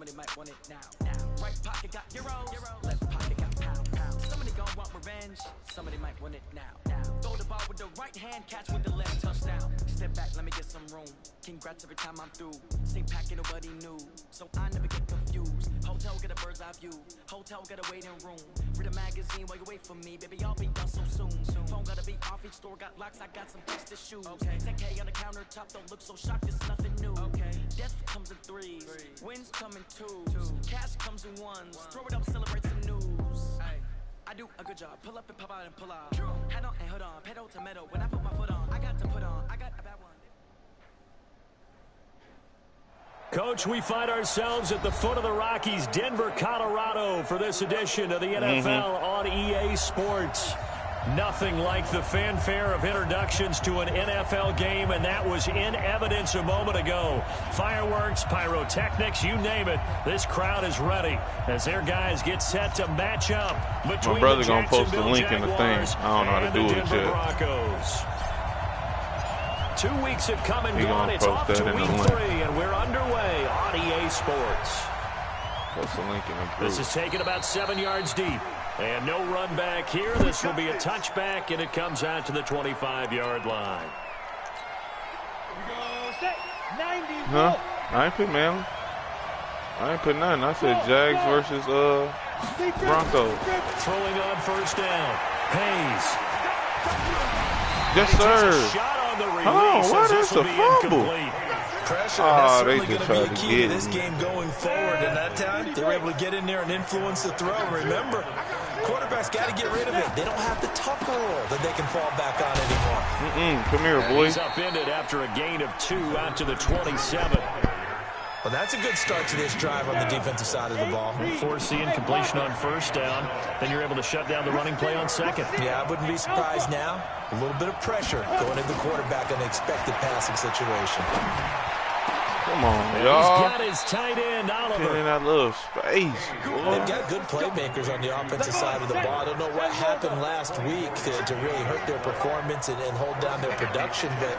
Somebody might want it now. Right pocket got euros, left pocket got pound. Somebody gon' want revenge. Somebody might want it now. Throw the ball with the right hand, catch with the left, touchdown. Step back, let me get some room. Congrats every time I'm through. Same packet, nobody knew, so I never get confused. Hotel get a bird's eye view. Hotel get a waiting room. Read a magazine while you wait for me, baby. I'll be done so soon. Phone gotta be off, each store got locks. I got some extra shoes. Okay. 10K on the countertop, don't look so shocked. It's nothing new. Okay. Death comes in threes. Wins come in twos. Cash comes in ones. Throw it up, celebrate some news. Ay. I do a good job. Pull up and pop out and pull out. Head on and hood on. Pedal to metal. When I put my foot on, I got to put on. I got a bad one. Coach, we find ourselves at the foot of the Rockies, Denver, Colorado, for this edition of the NFL on EA Sports. Nothing like the fanfare of introductions to an NFL game, and that was in evidence a moment ago. Fireworks, pyrotechnics, you name it. This crowd is ready as their guys get set to match up between my brother the gonna post the link in the thing. Jaguars I don't know how to and do the it Denver yet. Broncos. 2 weeks have come and He gone. gonna It's post off that to in the week link. 3, and we're underway on EA Sports. Post the link in the group. This is taken about 7 yards deep. And no run back here. This will be a touchback, and it comes out to the 25-yard line. Huh? I ain't put man. I ain't put nothing. I said Jags versus Broncos. Throwing on first down. Hayes. Yes, sir. Shot on the release. Oh, what this is will a be fumble? incomplete. Pressure, Oh, that's they certainly just going to tried be a to key to get this me. game going forward. And that time, they were able to get in there and influence the throw. Remember, quarterbacks got to get rid of it. They don't have the tuck roll that they can fall back on anymore. Come here, boy. He's upended after a gain of 2 out to the 27. Well, that's a good start to this drive on the defensive side of the ball. Foreseeing completion on first down. Then you're able to shut down the running play on second. Yeah, I wouldn't be surprised now. A little bit of pressure going into the quarterback in the expected passing situation. Come on, He's y'all. got his tight end, Get Oliver. in that little space. They've got good playmakers on the offensive side of the ball. I don't know what happened last week to really hurt their performance and hold down their production, but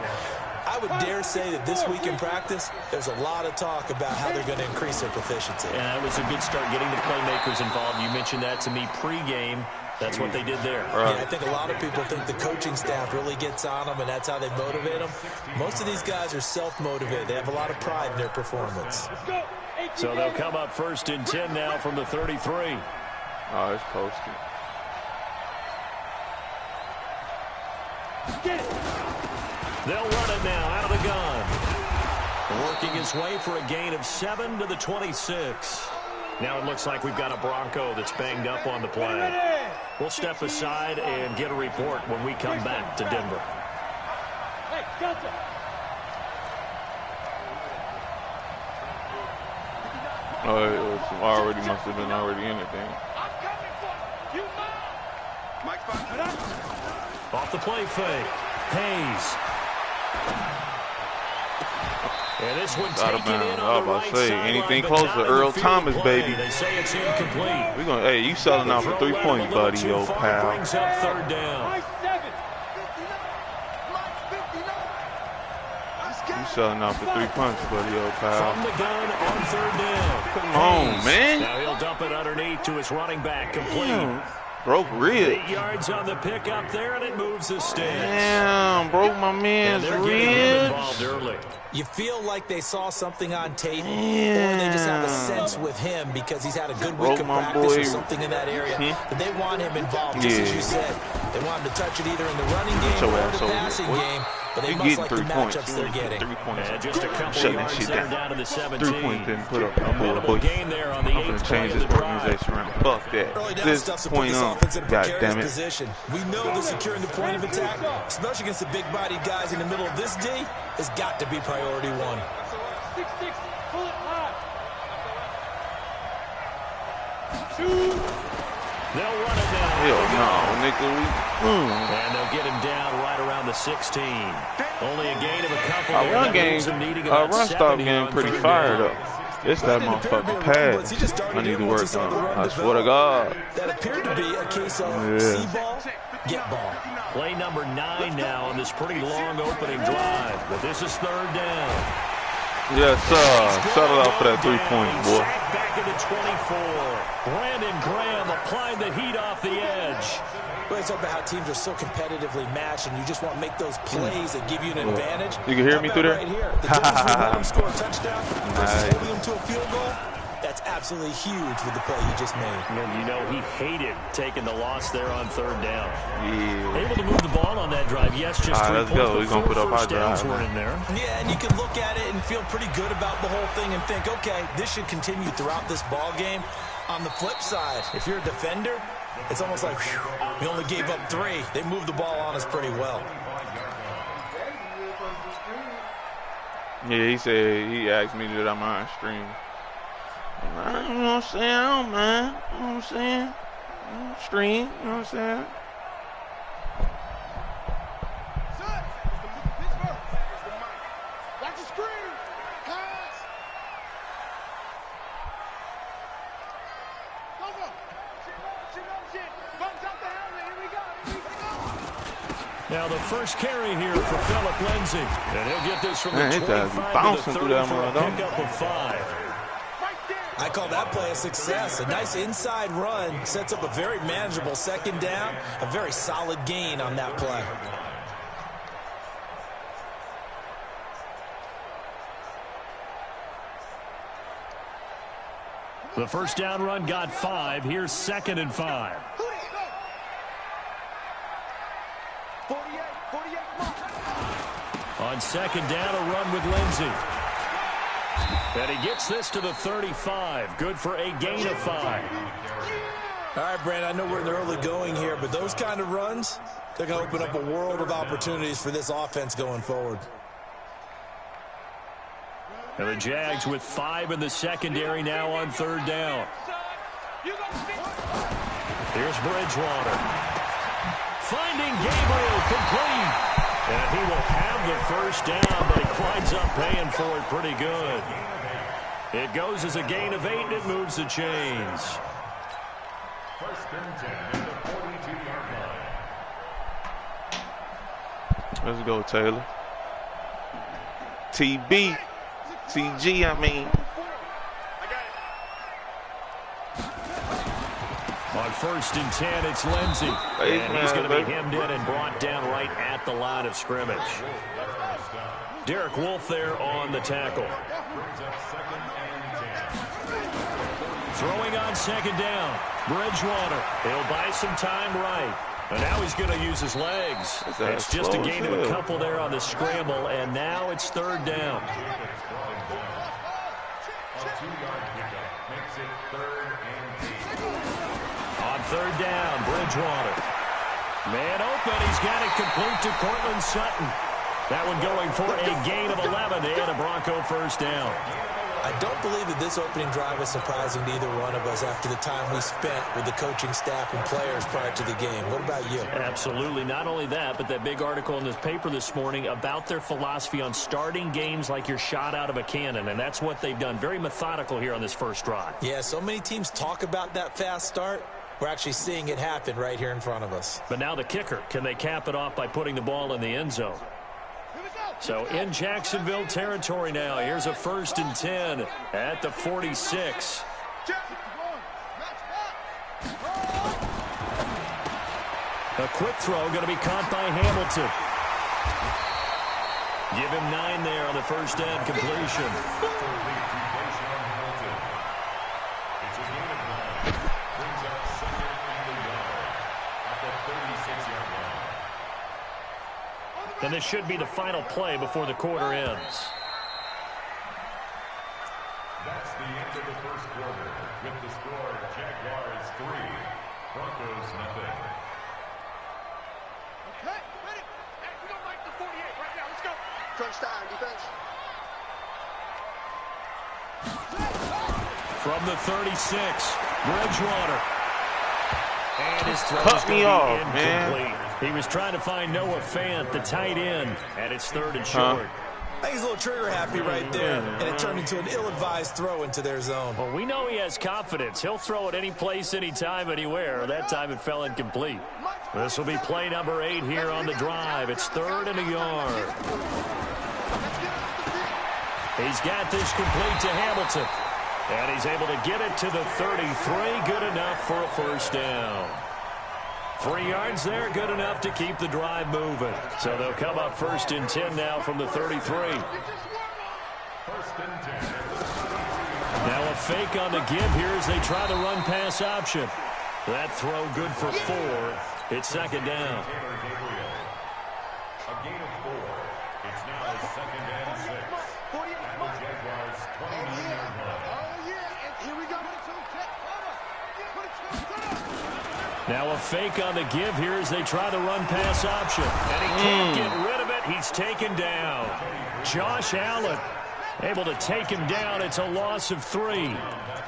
I would dare say that this week in practice, there's a lot of talk about how they're going to increase their proficiency. And that was a good start getting the playmakers involved. You mentioned that to me pregame. That's what they did there. Yeah, I think a lot of people think the coaching staff really gets on them, and that's how they motivate them. Most of these guys are self-motivated. They have a lot of pride in their performance. So they'll come up first and 10 now from the 33. Oh, it's posted. They'll run it now out of the gun. Working his way for a gain of 7 to the 26. Now it looks like we've got a Bronco that's banged up on the play. We'll step aside and get a report when we come back to Denver. Oh, it was already must have been already in it then. Off the play fake. Hayes. And this one taken in on the right sideline, anything but close not to in the Earl field Thomas, play. baby. They say it's incomplete. We gonna, hey, you selling out for 3 points, buddy, Too old far, pal. brings up third down. You selling out for 3 points, buddy, old pal. From the gun on third down. Come on, man. Now he'll dump it underneath to his running back, complete. Damn, broke ribs. 8 yards on the pickup there, and it moves the sticks. Damn, broke my man's And they're getting him ribs. involved early. You feel like they saw something on tape, or they just have a sense with him because he's had a good week of practice or something in that area, that they want him involved, just as you said. They want him to touch it either in the running game or the passing game, but they must like the matchups they're getting. 3 points. And just a couple Shut that yards shit there down. down to the 17. 3 points didn't put up no more, Minimal boy. gain there on the I'm 8th gonna play change of this the drive. organization around. Fuck Early that. down This stuff's to put point this on. offense in a God precarious damn it. position. We know that securing the point of attack, especially against the big-bodied guys in the middle of this D, has got to be priority one. 6-6, pull it high. They'll run it down. Hell no, nigga. And they'll get him down right around the 16. Only a gain of a couple. Our there. run That game, leaves them needing our about run 7 stop here game on pretty third fire down. though. It's that motherfucking pass. I need to work on. I swear to God. That appeared to be a case of see ball, get ball. Play number 9 now on this pretty long opening drive. But this is third down. Yes, sir. Settle out for that 3-point, boy. Back into 24. Brandon Graham applying the heat off the edge. Well, it's about how teams are so competitively matched, and you just want to make those plays that give you an advantage. You can hear me through there? Right here. The difference between letting them score a touchdown versus Nice. holding them to a field goal, that's absolutely huge with the play he just made. And you know he hated taking the loss there on 3rd down. Yeah. Able to move the ball on that drive. Yes, just 3 let's points, go. but We're going to put up our first downs drive. were in there. Yeah, and you can look at it and feel pretty good about the whole thing and think, okay, this should continue throughout this ball game. On the flip side, if you're a defender, it's almost like, whew, we only gave up 3. They moved the ball on us pretty well. Yeah, he said, he asked me that I'm on stream. You know what I'm saying? I don't mind. You know what I'm saying? Stream, you know what I'm saying? Watch the screen. Pass. Go. Shit. Bugs out the helmet. Here we go. Now the first carry here for Phillip Lindsay. And he'll get this from Man, the he does 25 bouncing to the through 30 that for a mother, don't he? pickup of 5. I call that play a success. A nice inside run sets up a very manageable 2nd down. A very solid gain on that play. The first down run got 5. Here's 2nd and 5. 48. On 2nd down, a run with Lindsay. And he gets this to the 35. Good for a gain of 5. All right, Brandon, I know we're in the early going here, but those kind of runs, they're going to open up a world of opportunities for this offense going forward. And the Jags with 5 in the secondary now on 3rd down. Here's Bridgewater. Finding Gabriel complete. And he will have the first down, but he winds up paying for it pretty good. It goes as a gain of 8, and it moves the chains. First and 10 at the 42-yard line. Let's go, Taylor. TB. TG, I mean. On 1st and 10, it's Lindsay. And he's going to be hemmed in and brought down right at the line of scrimmage. Derek Wolfe there on the tackle. Throwing on 2nd down. Bridgewater. He'll buy some time right. And now he's going to use his legs. It's just a gain of a couple there on the scramble, and now it's 3rd down. On 3rd down, Bridgewater. Man open, he's got it complete to Cortland Sutton. That one going for a gain of 11 and a Bronco first down. I don't believe that this opening drive is surprising to either one of us after the time we spent with the coaching staff and players prior to the game. What about you? Absolutely. Not only that, but that big article in this paper this morning about their philosophy on starting games like you're shot out of a cannon, and that's what they've done. Very methodical here on this first drive. Yeah, so many teams talk about that fast start. We're actually seeing it happen right here in front of us. But now the kicker. Can they cap it off by putting the ball in the end zone? So in Jacksonville territory now. Here's a 1st and 10 at the 46. A quick throw going to be caught by Hamilton. Give him 9 there on the first down completion. And this should be the final play before the quarter ends. That's the end of the first quarter with the score Jaguars 3, Broncos nothing. Okay, ready? Hey, we don't like the 48 right now. Let's go. Crunch time, defense. From the 36, Bridgewater. And his throw Cut me off, man. He was trying to find Noah Fant, the tight end, and it's 3rd and short. I think he's a little trigger happy right there, and it turned into an ill-advised throw into their zone. Well, we know he has confidence. He'll throw it any place, anytime, anywhere. That time it fell incomplete. This will be play number 8 here on the drive. It's 3rd and a yard. He's got this complete to Hamilton. And he's able to get it to the 33. Good enough for a first down. 3 yards there, good enough to keep the drive moving. So they'll come up 1st and 10 now from the 33. 1st and 10. Now a fake on the give here as they try the run-pass option. That throw good for 4. It's 2nd down. A gain of 4. It's now 2nd and 6. At the Jaguars' 29-yard line. Now a fake on the give here as they try the run-pass option. And he can't get rid of it. He's taken down. Josh Allen able to take him down. It's a loss of 3.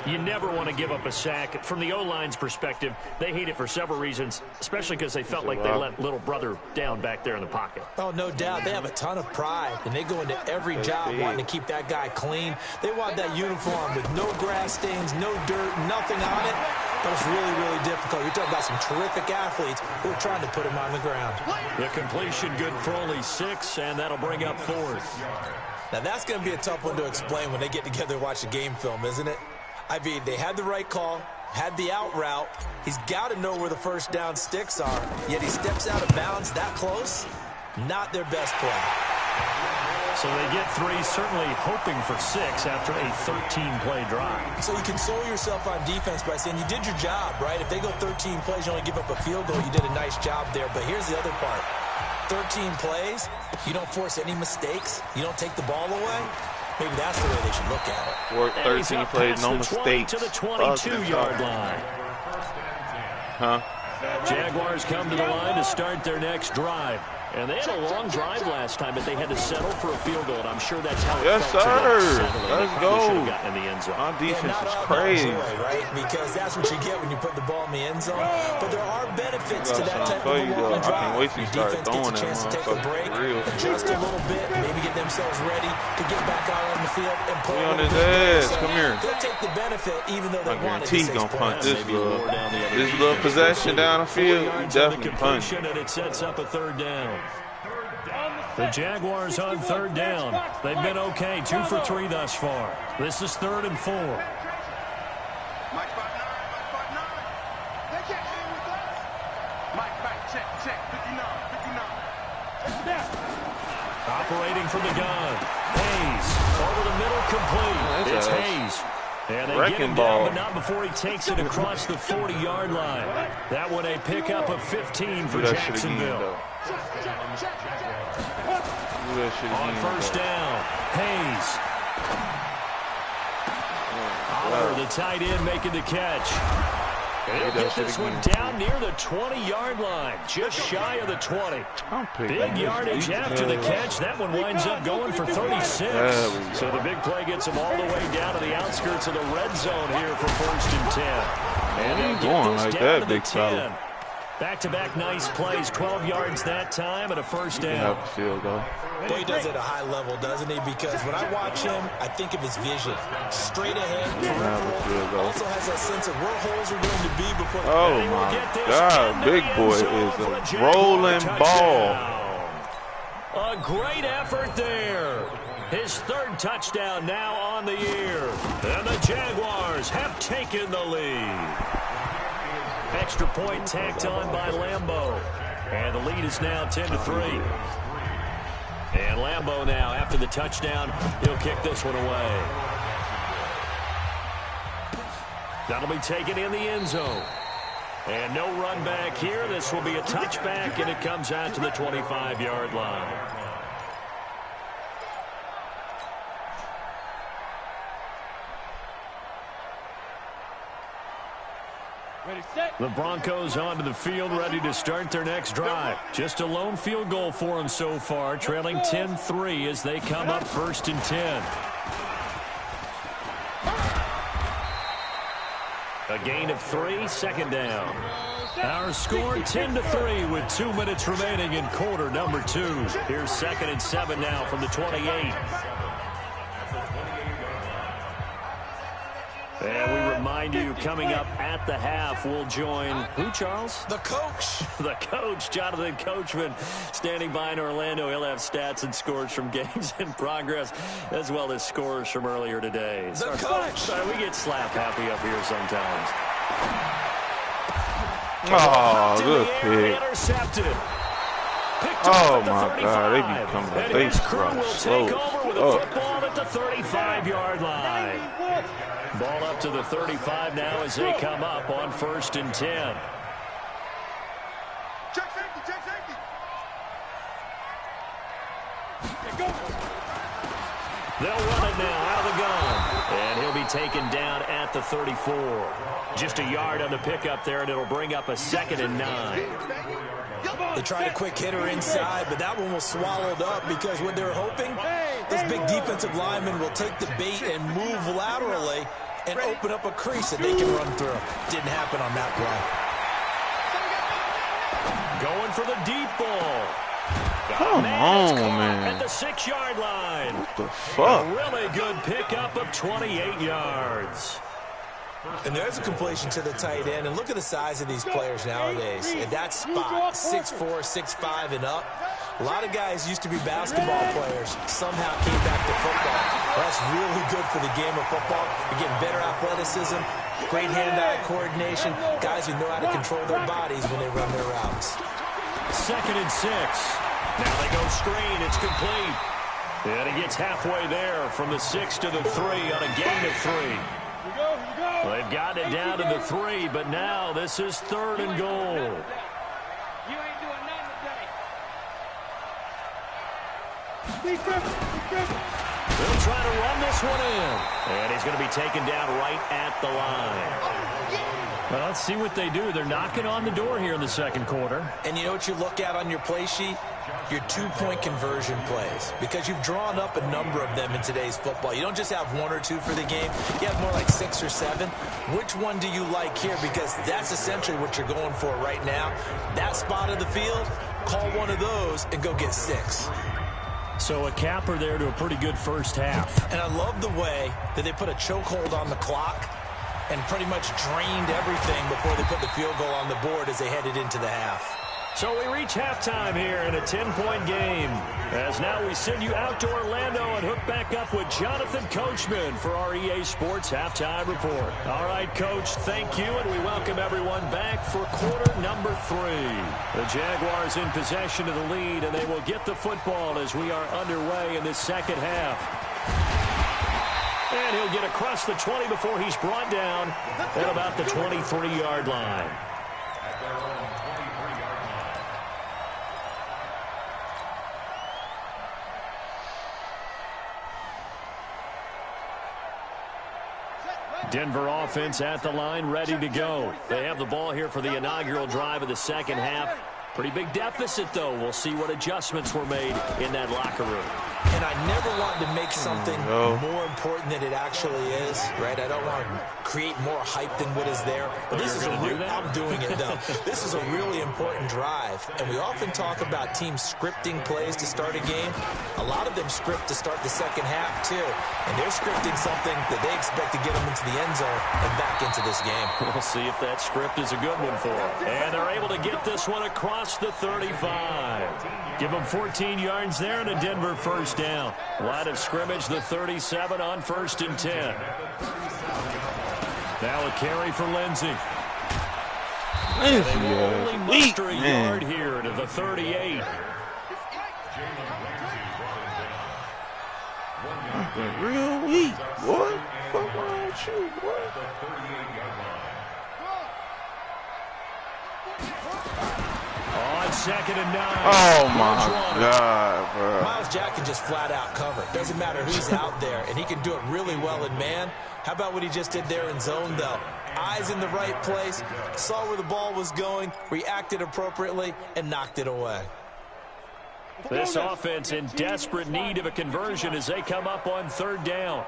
You never want to give up a sack. From the O-line's perspective, they hate it for several reasons, especially because they felt like they let little brother down back there in the pocket. Oh, no doubt. They have a ton of pride, and they go into every job wanting to keep that guy clean. They want that uniform with no grass stains, no dirt, nothing on it. But it's really, really difficult. You're talking about some terrific athletes who are trying to put him on the ground. The completion good for only 6, and that'll bring up 4th. Now, that's going to be a tough one to explain when they get together and watch the game film, isn't it? I mean, they had the right call, had the out route. He's got to know where the first down sticks are, yet he steps out of bounds that close. Not their best play. So they get 3, certainly hoping for 6 after a 13-play drive. So you console yourself on defense by saying you did your job, right? If they go 13 plays, you only give up a field goal, you did a nice job there. But here's the other part. 13 plays, you don't force any mistakes, you don't take the ball away. Maybe that's the way they should look at it. Work 13 plays, no mistakes. To the 22-yard line. Huh? Jaguars come to the line to start their next drive. And they had a long drive last time, but they had to settle for a field goal, and I'm sure that's how it felt to them. Let's go. In the end zone. Our defense is crazy. Right? Because that's what you get when you put the ball in the end zone. But there are benefits to that type of a long drive. I can't wait to start throwing Defense gets a chance to take a break, adjust a little bit, maybe get themselves ready to get back out on the field and play. On his ass. Come here. They'll take the benefit, even though they want it. I guarantee he's going to punt this little possession down the field. He definitely punting. And it sets up a 3rd down. The Jaguars on 3rd down. They've been okay, 2 for 3 thus far. This is 3rd and 4. Operating from the gun. Hayes over the middle, complete. It's Hayes. And they get him down, but not before he takes it across the 40-yard line. That one a pickup of 15 for Jacksonville. On 1st down, Hayes. Oliver, the tight end, making the catch. He'll get this one down near the 20-yard line, just shy of the 20. Big yardage after the catch. That one winds up going for 36. So the big play gets him all the way down to the outskirts of the red zone here for 1st and 10. And they'll get this like down to the 10. Back-to-back nice plays, 12 yards that time and a 1st down. Well, he does it at a high level, doesn't he? Because when I watch him, I think of his vision. Straight ahead, peripheral. Also has that sense of where holes are going to be before the Oh, my God. Big boy is a rolling ball. A great effort there. His 3rd touchdown now on the year. And the Jaguars have taken the lead. Extra point tacked on by Lambeau. And the lead is now 10-3. And Lambeau now, after the touchdown, he'll kick this one away. That'll be taken in the end zone. And no run back here. This will be a touchback, and it comes out to the 25-yard line. The Broncos onto the field, ready to start their next drive. Just a lone field goal for them so far, trailing 10-3 as they come up 1st and 10. A gain of 3, 2nd down. Our score 10-3 with 2 minutes remaining in quarter number 2. Here's 2nd and 7 now from the 28. And we And mind you, coming up at the half, we'll join who, Charles? The coach. The coach, Jonathan Coachman, standing by in Orlando. He'll have stats and scores from games in progress, as well as scores from earlier today. The coach. Sorry, we get slap happy up here sometimes. Oh, good pick. Intercepted. Oh, my God. They be coming. They His crew will slow. take over with a football at the 35-yard line. Ball up to the 35 now as they come up on 1st and 10. Check safety, check safety. They'll run it now out of the gun. And he'll be taken down at the 34. Just a yard on the pickup there, and it'll bring up a 2nd and 9. They tried a quick hitter inside, but that one was swallowed up because what they're hoping, this big defensive lineman will take the bait and move laterally and open up a crease that they can run through. Didn't happen on that play. Going for the deep ball. Come on, man. At the 6-yard line. What the fuck? A really good pickup of 28 yards. And there's a completion to the tight end. And look at the size of these players nowadays. At that spot, 6'4", 6'5", and up. A lot of guys used to be basketball players, somehow came back to football. Well, that's really good for the game of football. You're getting better athleticism, great hand-eye coordination, guys who know how to control their bodies when they run their routes. 2nd and 6. Now they go screen. It's complete. And he gets halfway there from the 6 to the 3 on a gain of 3. They've got it down to the 3, but now this is 3rd and goal. You ain't doing nothing today. They'll try to run this one in. And he's going to be taken down right at the line. Well, let's see what they do. They're knocking on the door here in the 2nd quarter. And you know what you look at on your play sheet? Your 2-point conversion plays, because you've drawn up a number of them in today's football. You don't just have 1 or 2 for the game. You have more like 6 or 7. Which one do you like here? Because that's essentially what you're going for right now. That spot of the field, call one of those and go get 6. So a capper there to a pretty good first half. And I love the way that they put a chokehold on the clock and pretty much drained everything before they put the field goal on the board as they headed into the half. So we reach halftime here in a 10-point game. As now we send you out to Orlando and hook back up with Jonathan Coachman for our EA Sports Halftime Report. All right, Coach, thank you, and we welcome everyone back for quarter number 3. The Jaguars in possession of the lead, and they will get the football as we are underway in this 2nd half. And he'll get across the 20 before he's brought down at about the 23-yard line. Denver offense at the line, ready to go. They have the ball here for the inaugural drive of the 2nd half. Pretty big deficit, though. We'll see what adjustments were made in that locker room. And I never want to make something more important than it actually is, right? I don't want to create more hype than what is there. But this is I'm doing it, though. This is a really important drive. And we often talk about teams scripting plays to start a game. A lot of them script to start the 2nd half, too. And they're scripting something that they expect to get them into the end zone and back into this game. We'll see if that script is a good one for them. And they're able to get this one across the 35. Give them 14 yards there and a Denver first down. Line of scrimmage, the 37 on 1st and 10. Now a carry for Lindsey. They will only muster a yard here to the 38. Real weak, boy. What's wrong with you, boy? On 2nd and 9. Oh, my God, bro. Miles Jack can just flat out cover. Doesn't matter who's out there, and he can do it really well in man. How about what he just did there in zone, though? Eyes in the right place, saw where the ball was going, reacted appropriately, and knocked it away. This offense in desperate need of a conversion as they come up on 3rd down.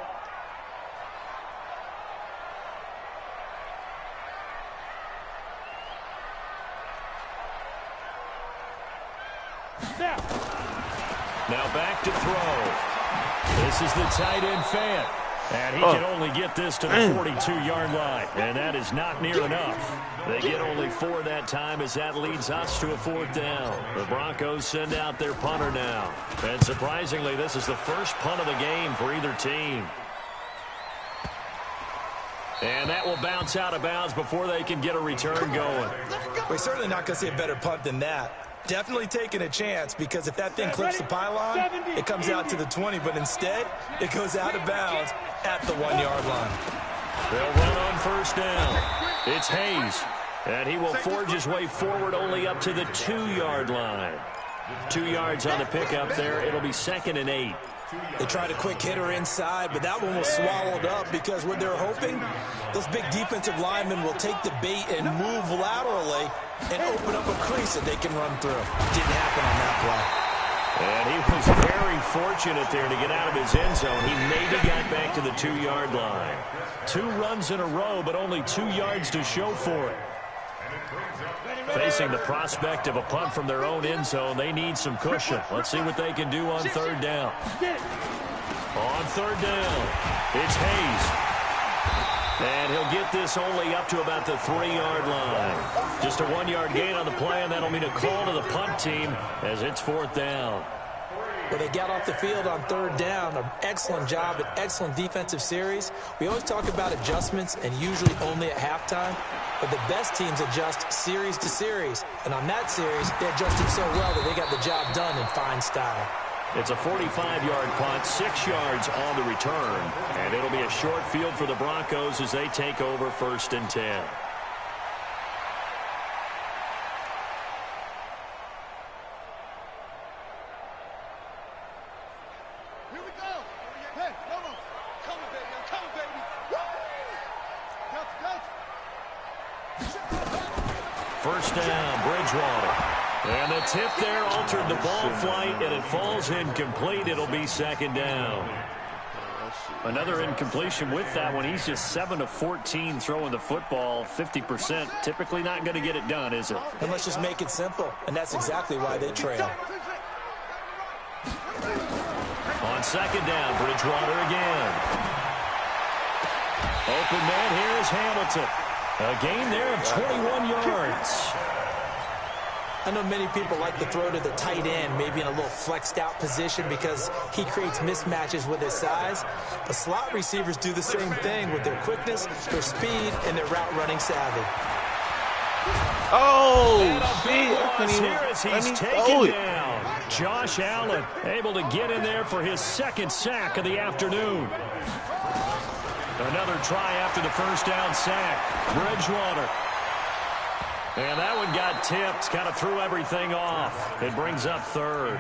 Now back to throw. This is the tight end Fant. And he can only get this to the 42-yard line, and that is not near enough. They get only 4 that time as that leads us to a 4th down. The Broncos send out their punter now. And surprisingly, this is the first punt of the game for either team. And that will bounce out of bounds before they can get a return going. We're certainly not going to see a better punt than that. Definitely taking a chance, because if that thing clips the pylon, it comes out to the 20, but instead, it goes out of bounds at the 1-yard line. They'll run on first down. It's Hayes, and he will forge his way forward only up to the 2-yard line. 2 yards on the pickup there. It'll be 2nd and 8. They tried a quick hitter inside, but that one was swallowed up because what they're hoping, those big defensive linemen will take the bait and move laterally and open up a crease that they can run through. Didn't happen on that play. And he was very fortunate there to get out of his end zone. He maybe got back to the 2-yard line. 2 runs in a row, but only 2 yards to show for it. Facing the prospect of a punt from their own end zone, they need some cushion. Let's see what they can do on 3rd down. On 3rd down, it's Hayes. And he'll get this only up to about the 3-yard line. Just a 1-yard gain on the play, and that'll mean a call to the punt team as it's 4th down. Well, they got off the field on 3rd down. An excellent job, an excellent defensive series. We always talk about adjustments, and usually only at halftime. But the best teams adjust series to series. And on that series, they adjusted so well that they got the job done in fine style. It's a 45-yard punt, 6 yards on the return. And it'll be a short field for the Broncos as they take over 1st and 10. First down, Bridgewater. And the tip there altered the ball flight, and it falls incomplete. It'll be 2nd down. Another incompletion with that one. He's just 7 of 14 throwing the football, 50%. Typically not going to get it done, is it? And let's just make it simple, and that's exactly why they trail. On 2nd down, Bridgewater again. Open man here is Hamilton. A gain there of 21 yards. I know many people like to throw to the tight end, maybe in a little flexed out position because he creates mismatches with his size. But slot receivers do the same thing with their quickness, their speed, and their route running savvy. Oh, shit. Here as he's taken down. Josh Allen able to get in there for his 2nd sack of the afternoon. Another try after the first down sack. Bridgewater. And that one got tipped, kind of threw everything off. It brings up 3rd.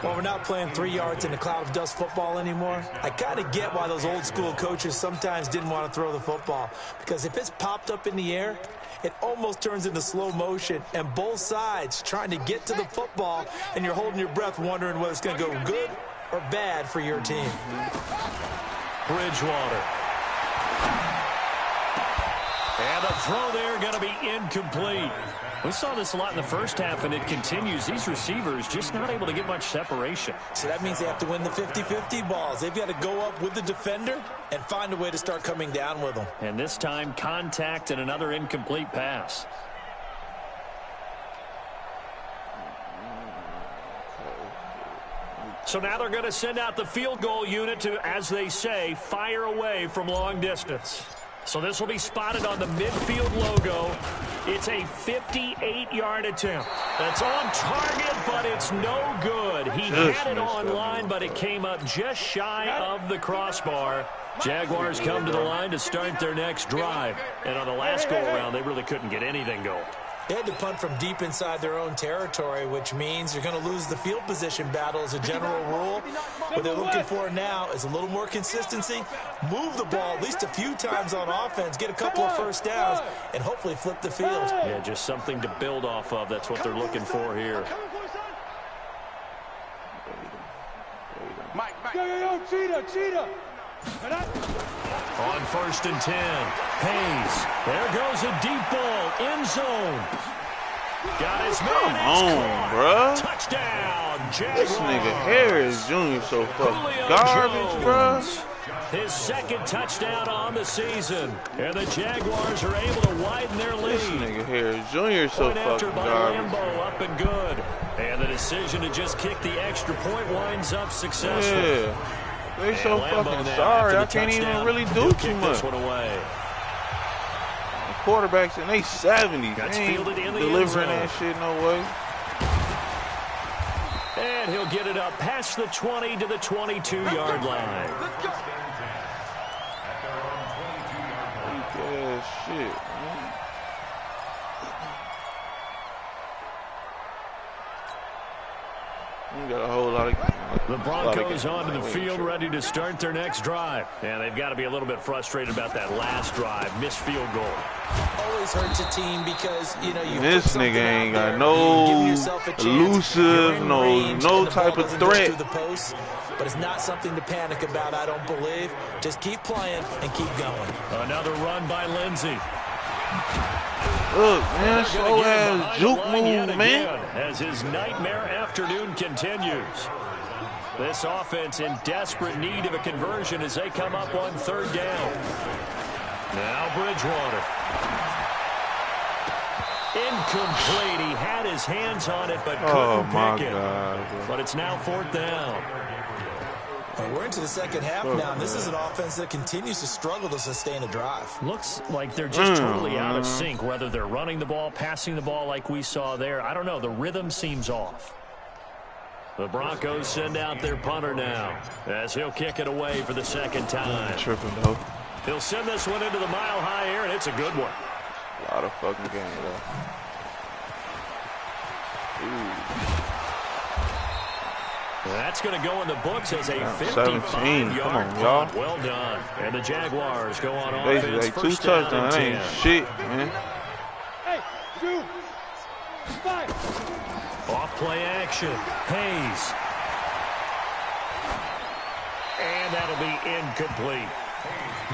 Well, we're not playing 3 yards in a cloud of dust football anymore. I kind of get why those old school coaches sometimes didn't want to throw the football. Because if it's popped up in the air, it almost turns into slow motion. And both sides trying to get to the football, and you're holding your breath wondering whether it's going to go good or bad for your team. Bridgewater. And the throw there going to be incomplete. We saw this a lot in the first half, and it continues. These receivers just not able to get much separation. So that means they have to win the 50-50 balls. They've got to go up with the defender and find a way to start coming down with them. And this time, contact and another incomplete pass. So now they're going to send out the field goal unit to, as they say, fire away from long distance. So this will be spotted on the midfield logo. It's a 58-yard attempt. That's on target, but it's no good. He had it on line, but it came up just shy of the crossbar. Jaguars come to the line to start their next drive. And on the last go-around, they really couldn't get anything going. They had to punt from deep inside their own territory, which means you're going to lose the field position battle as a general rule. What they're looking for now is a little more consistency, move the ball at least a few times on offense, get a couple of first downs, and hopefully flip the field. Yeah, just something to build off of. That's what they're looking for here. Yo, cheetah. On 1st and 10, Hayes. There goes a deep ball, end zone. Got his man. Come on, bro. Touchdown, Jaguars. This nigga Harris Jr. so fucking garbage, bro. His second touchdown on the season. And the Jaguars are able to widen their lead. This nigga here, Junior, so Point after fucking by garbage. Lambeau, up and good. And the decision to just kick the extra point winds up successful. Yeah. They so fucking sorry. I can't even really do too much. Quarterbacks and they 70. They ain't delivering that shit no way. And he'll get it up past the 20 to the 22-yard line. Weak ass shit, man. We got a whole lot of. The Broncos onto the field ready to start their next drive. And they've got to be a little bit frustrated about that last drive. Missed field goal. Always hurts a team because, you know, you This nigga ain't got no elusive, no type of threat. The post, but it's not something to panic about, I don't believe. Just keep playing and keep going. Another run by Lindsey. Look, man, slow ass juke move, man. As his nightmare afternoon continues. This offense in desperate need of a conversion as they come up on third down. Now Bridgewater. Incomplete. He had his hands on it, but couldn't pick it. But it's now fourth down. And we're into the second half now, and this is an offense that continues to struggle to sustain a drive. Looks like they're just totally out of sync, whether they're running the ball, passing the ball like we saw there. I don't know. The rhythm seems off. The Broncos send out their punter now as he'll kick it away for the second time. Tripping, though. He'll send this one into the mile-high air, and it's a good one. A lot of fucking game, though. That's going to go in the books as a 55-yard punt. Well done. And the Jaguars go on basically offense. like two First down touchdowns. That ain't shit, man. Hey, 2, 5. Off play action. Hayes. And that'll be incomplete.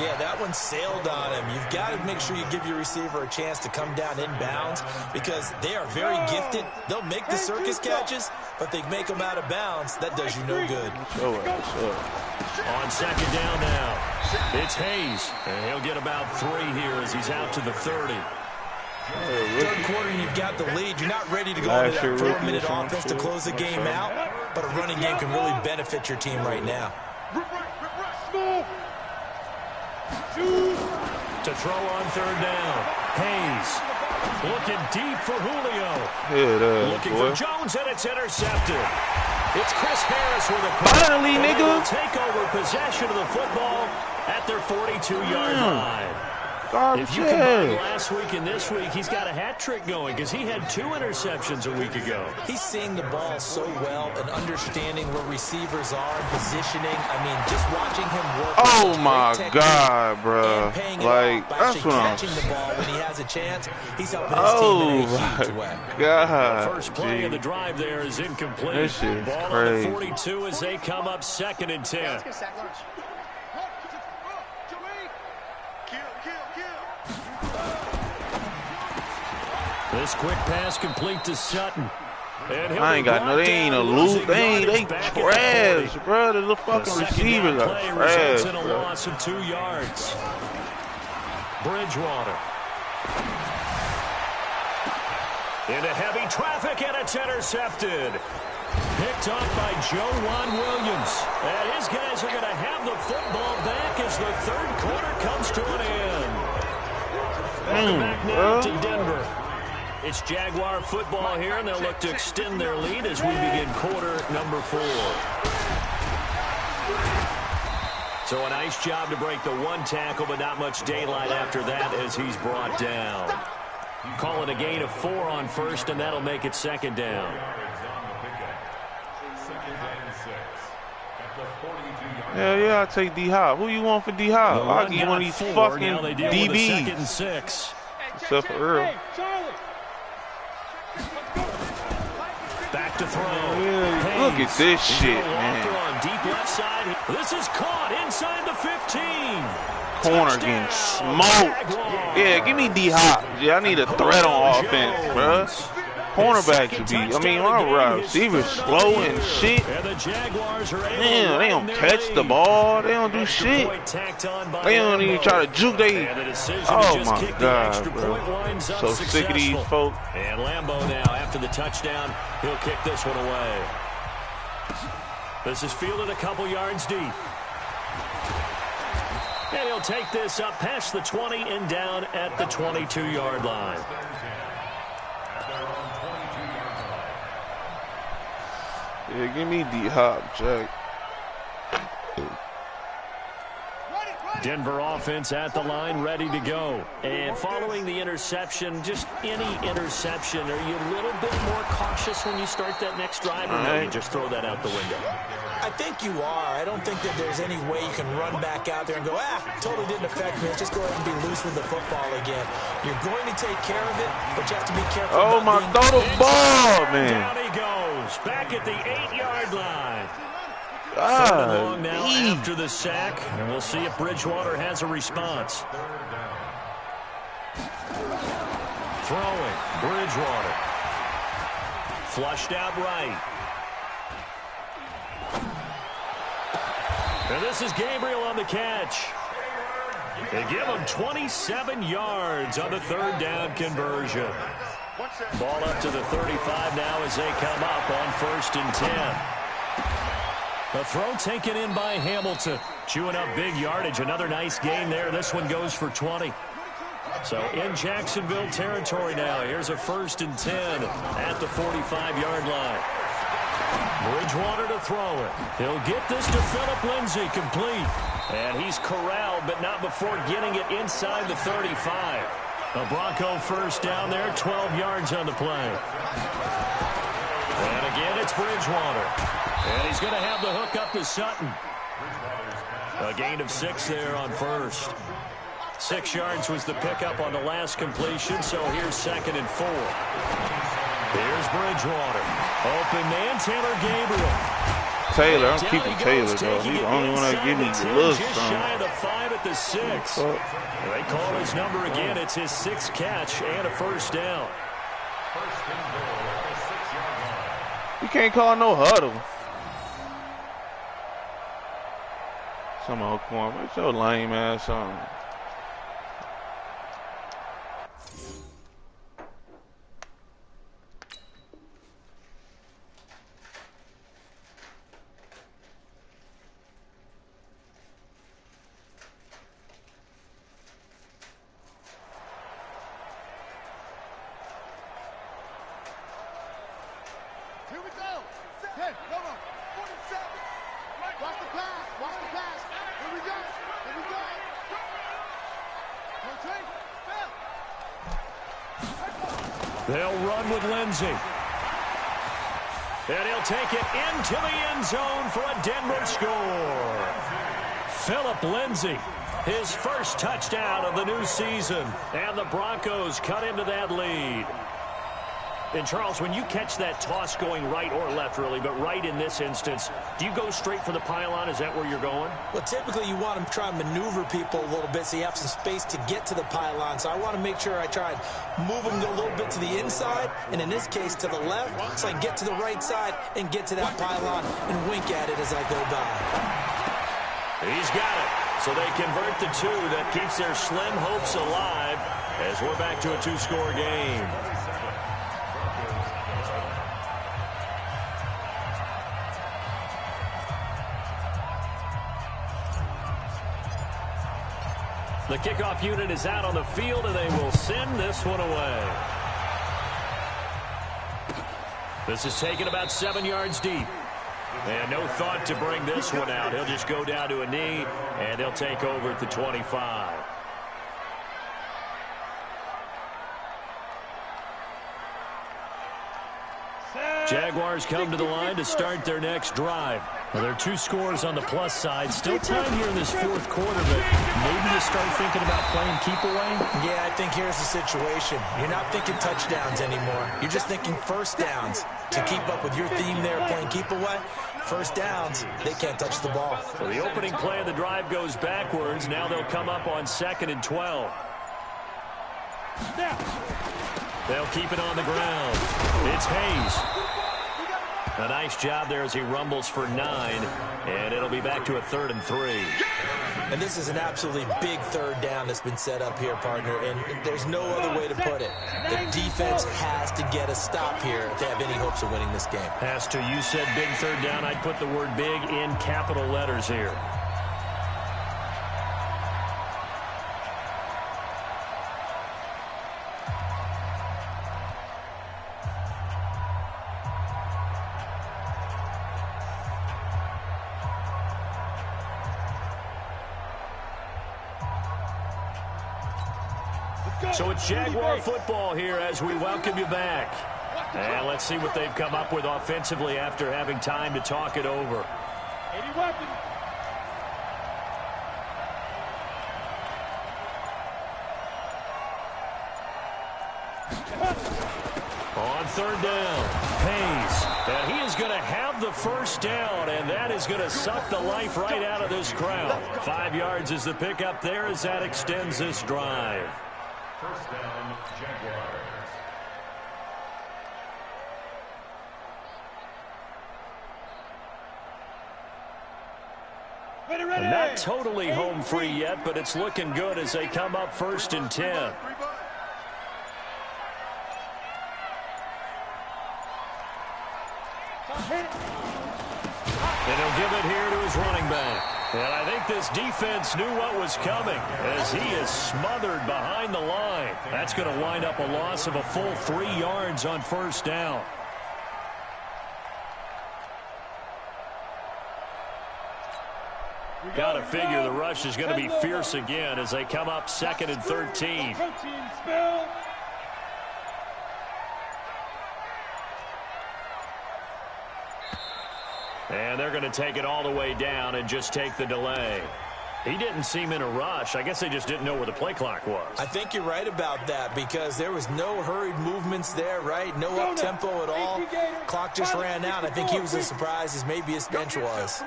Yeah, that one sailed on him. You've got to make sure you give your receiver a chance to come down inbounds because they are very gifted. They'll make the circus catches, but they make them out of bounds. That does you no good. On second down now, it's Hayes. And he'll get about 3 here as he's out to the 30. Third quarter, and you've got the lead. You're not ready to go into that 4-minute offense to close the game out, but a running game can really benefit your team right now. To throw on third down, Hayes looking deep for Julio. Looking for Jones, and it's intercepted. It's Chris Harris with a finally, nigga. Take over possession of the football at their 42-yard line. If you combine last week and this week, he's got a hat trick going because he had 2 interceptions a week ago. He's seeing the ball so well and understanding where receivers are and positioning. I mean, just watching him work. Oh my God, bro! Like that's what I'm catching the ball when he has a chance. He's helping his team in a huge way. God, the first play of the drive there is incomplete. This shit is ball crazy. On the 42 as they come up 2nd and 10. This quick pass complete to Sutton. And I ain't got no, they ain't a loop. They trash, bro. The little fucking receivers are trash, in a loss of 2 yards. Bridgewater. Into heavy traffic, and it's intercepted. Picked up by Joe Williams. And his guys are going to have the football back as the third quarter comes to an end. Welcome back now to Denver. It's Jaguar football here, and they'll look to extend their lead as we begin quarter number 4. So a nice job to break the 1 tackle, but not much daylight after that as he's brought down. Call it a gain of 4 on first, and that'll make it 2nd down. Hell yeah, I'll take D-Hop. Who you want for D-Hop? I'll give you one of these fucking DBs. 2nd and 6. Except for Earl. Back to throw. Yeah, look at this shit, man. Deep left side. This is caught inside the 15. Corner getting smoked. Yeah, give me D-Hop. Yeah, I need a threat on offense, bro. cornerbacks to be. I mean, our receivers slow and shit. Man, they don't catch the ball. They don't do shit. They don't even try to juke. They. Oh my God, bro. So sick of these folks. And Lambeau now, after the touchdown, he'll kick this one away. This is fielded a couple yards deep. And he'll take this up past the 20 and down at the 22-yard line. Yeah, give me D-Hop, Jack. Denver offense at the line, ready to go. And following the interception, just any interception, are you a little bit more cautious when you start that next drive, or no, you just throw that out the window? I think you are. I don't think that there's any way you can run back out there and go, totally didn't affect me. Let's just go ahead and be loose with the football again. You're going to take care of it, but you have to be careful. Oh, my, throw the ball, man. Down he goes, back at the 8-yard line. God, now after the sack, and we'll see if Bridgewater has a response. Throwing, Bridgewater. Flushed out right. And this is Gabriel on the catch. They give him 27 yards on the third down conversion. Ball up to the 35 now as they come up on 1st and 10. The throw taken in by Hamilton. Chewing up big yardage. Another nice gain there. This one goes for 20. So in Jacksonville territory now. Here's a 1st and 10 at the 45-yard line. Bridgewater to throw it. He'll get this to Phillip Lindsay, complete. And he's corralled, but not before getting it inside the 35. The Bronco first down there, 12 yards on the play. And again, it's Bridgewater. And he's going to have the hook up to Sutton. A gain of 6 there on first. 6 yards was the pickup on the last completion, so here's 2nd and 4. Here's Bridgewater. Open man, Taylor Gabriel. Taylor, I'm keeping Taylor, though. He's the only one that give me looks. Just shy of the 5 at the 6. They call his number again. It's his 6th catch and a 1st down. You can't call no huddle. Some old corn. What's your lame ass on? Here we go. 10, come on. 47. Watch the pass. Watch the pass. Here we go. Here we go. They'll run with Lindsay. And he'll take it into the end zone for a Denver score. Phillip Lindsay, his first touchdown of the new season. And the Broncos cut into that lead. And, Charles, when you catch that toss going right or left, really, but right in this instance, do you go straight for the pylon? Is that where you're going? Well, typically you want to try and maneuver people a little bit so you have some space to get to the pylon. So I want to make sure I try and move them a little bit to the inside, and in this case to the left, so I can get to the right side and get to that pylon and wink at it as I go by. He's got it. So they convert the 2. That keeps their slim hopes alive as we're back to a 2-score game. The kickoff unit is out on the field, and they will send this one away. This is taken about 7 yards deep. And no thought to bring this one out. He'll just go down to a knee, and they'll take over at the 25. Jaguars come to the line to start their next drive. Well, there are 2 scores on the plus side. Still time here in this 4th quarter, but maybe you start thinking about playing keep away? Yeah, I think here's the situation. You're not thinking touchdowns anymore. You're just thinking first downs. To keep up with your theme there, playing keep away, first downs, they can't touch the ball. So the opening play of the drive goes backwards. Now they'll come up on 2nd and 12. They'll keep it on the ground. It's Hayes. A nice job there as he rumbles for 9, and it'll be back to a 3rd and 3. And this is an absolutely big 3rd down that's been set up here, partner, and there's no other way to put it. The defense has to get a stop here if they have any hopes of winning this game. Has to. You said big 3rd down. I'd put the word big in capital letters here. So it's Jaguar football here as we welcome you back. And let's see what they've come up with offensively after having time to talk it over. 80 weapons. On 3rd down, Hayes. And he is going to have the 1st down, and that is going to suck the life right out of this crowd. 5 yards is the pickup there as that extends this drive. 1st down, Jaguars. Not totally home free yet, but it's looking good as they come up 1st and 10. And he'll give it here to his running back. And I think this defense knew what was coming as he is smothered behind the line. That's going to wind up a loss of a full 3 yards on 1st down. Got to figure the rush is going to be fierce again as they come up 2nd and 13. And they're going to take it all the way down and just take the delay. He didn't seem in a rush. I guess they just didn't know where the play clock was. I think you're right about that because there was no hurried movements there, right? No up-tempo at all. Clock just ran out. I think he was as surprised as maybe his bench was.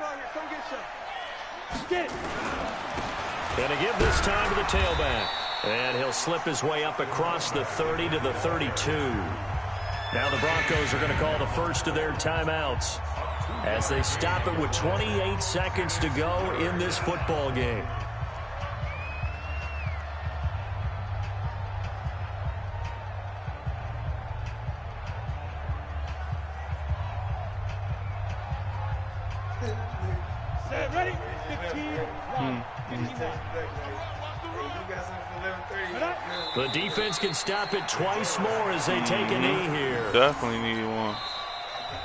Going to give this time to the tailback. And he'll slip his way up across the 30 to the 32. Now the Broncos are going to call the first of their timeouts as they stop it with 28 seconds to go in this football game. Set, ready? 15. The defense can stop it twice more as they take a knee here. Definitely needed one.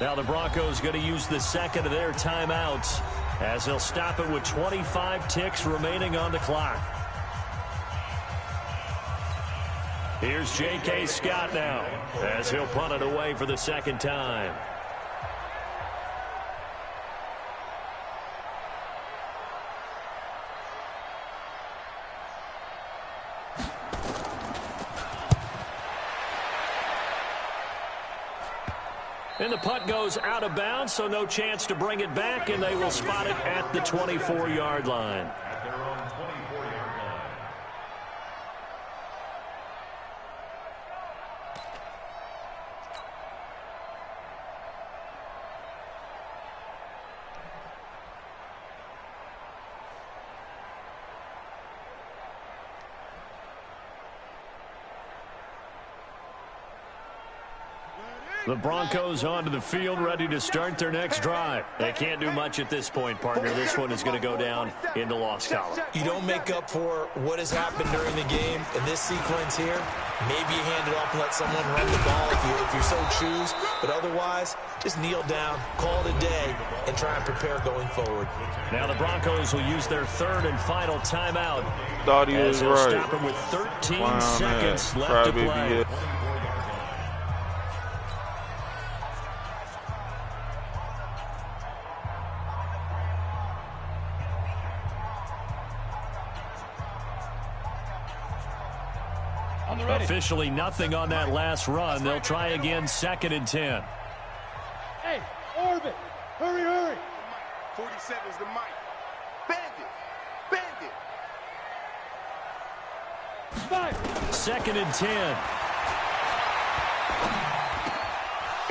Now the Broncos going to use the second of their timeouts as they'll stop it with 25 ticks remaining on the clock. Here's J.K. Scott now as he'll punt it away for the second time. And the punt goes out of bounds, so no chance to bring it back, and they will spot it at the 24-yard line. At their own 24-yard line. The Broncos onto the field, ready to start their next drive. They can't do much at this point, partner. This one is going to go down in the loss column. You don't make up for what has happened during the game in this sequence here. Maybe you hand it off and let someone run the ball if you so choose. But otherwise, just kneel down, call it a day, and try and prepare going forward. Now the Broncos will use their third and final timeout. Thought he was right. Stop him with 13 seconds left to play. Officially nothing on that last run. They'll try again, 2nd and 10. Hey, orbit. Hurry, hurry. 47's the mic. Bandit. Bandit. 5. 2nd and 10.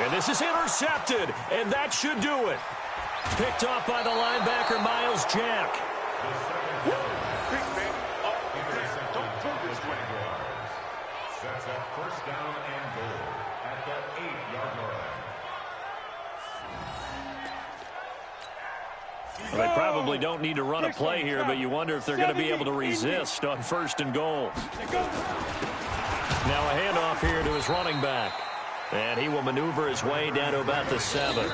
And this is intercepted, and that should do it. Picked off by the linebacker, Miles Jack. Big man, don't throw this way. Sets up first down and goal at the 8-yard line. Well, they probably don't need to run a play here, but you wonder if they're going to be able to resist on first and goal. Now a handoff here to his running back. And he will maneuver his way down to about the 7.